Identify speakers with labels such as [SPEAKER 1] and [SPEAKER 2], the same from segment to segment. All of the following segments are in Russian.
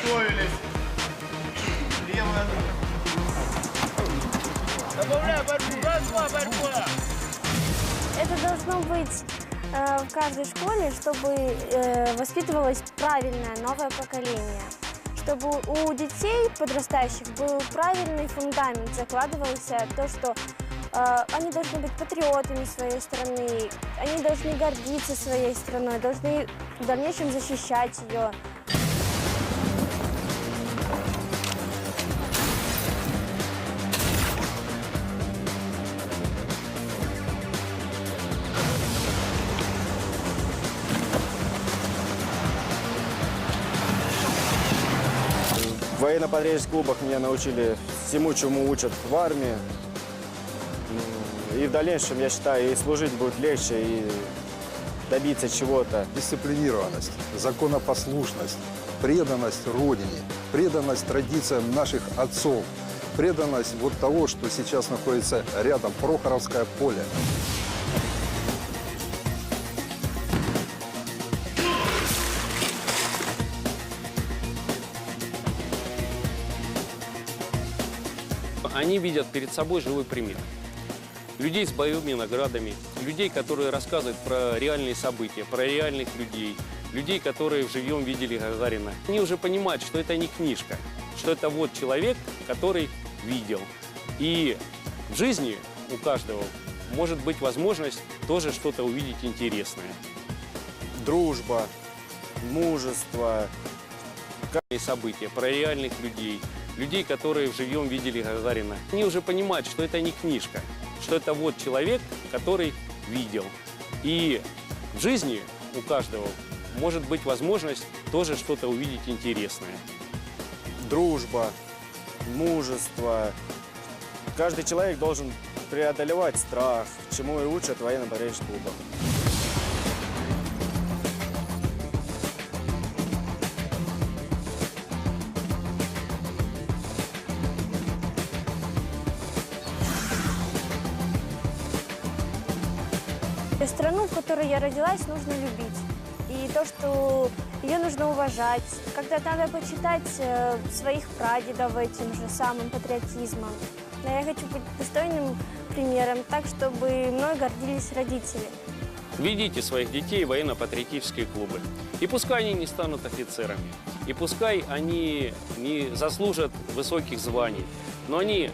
[SPEAKER 1] Приготовились. Левая.
[SPEAKER 2] Добавляй борьбу. Раз, два, борьба.
[SPEAKER 3] Это должно быть в каждой школе, чтобы воспитывалось правильное новое поколение. Чтобы у детей подрастающих был правильный фундамент, закладывался то, что они должны быть патриотами своей страны, они должны гордиться своей страной, должны в дальнейшем защищать ее.
[SPEAKER 4] В военно-патриотических клубах меня научили всему, чему учат в армии. И в дальнейшем, я считаю, и служить будет легче, и добиться чего-то.
[SPEAKER 5] Дисциплинированность, законопослушность, преданность Родине, преданность традициям наших отцов, преданность вот того, что сейчас находится рядом, Прохоровское поле.
[SPEAKER 6] Они видят перед собой живой пример. Людей с боевыми наградами, людей, которые рассказывают про реальные события, про реальных людей, людей, которые вживьем видели Гагарина. Они уже понимают, что это не книжка, что это вот человек, который видел. И в жизни у каждого может быть возможность тоже что-то увидеть интересное.
[SPEAKER 4] Дружба, мужество.
[SPEAKER 6] События, про реальных людей, людей, которые вживьем видели Гагарина. Они уже понимают, что это не книжка, что это вот человек, который видел. И в жизни у каждого может быть возможность тоже что-то увидеть интересное.
[SPEAKER 4] Дружба, мужество. Каждый человек должен преодолевать страх, чему и учат в военно-патриотических клубах.
[SPEAKER 3] Страну, в которой я родилась, нужно любить. И то, что ее нужно уважать. Когда надо почитать своих прадедов этим же самым патриотизмом. Но я хочу быть достойным примером, так, чтобы мной гордились родители.
[SPEAKER 6] Ведите своих детей в военно-патриотические клубы. И пускай они не станут офицерами, и пускай они не заслужат высоких званий, но они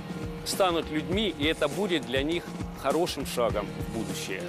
[SPEAKER 6] станут людьми, и это будет для них хорошим шагом в будущее.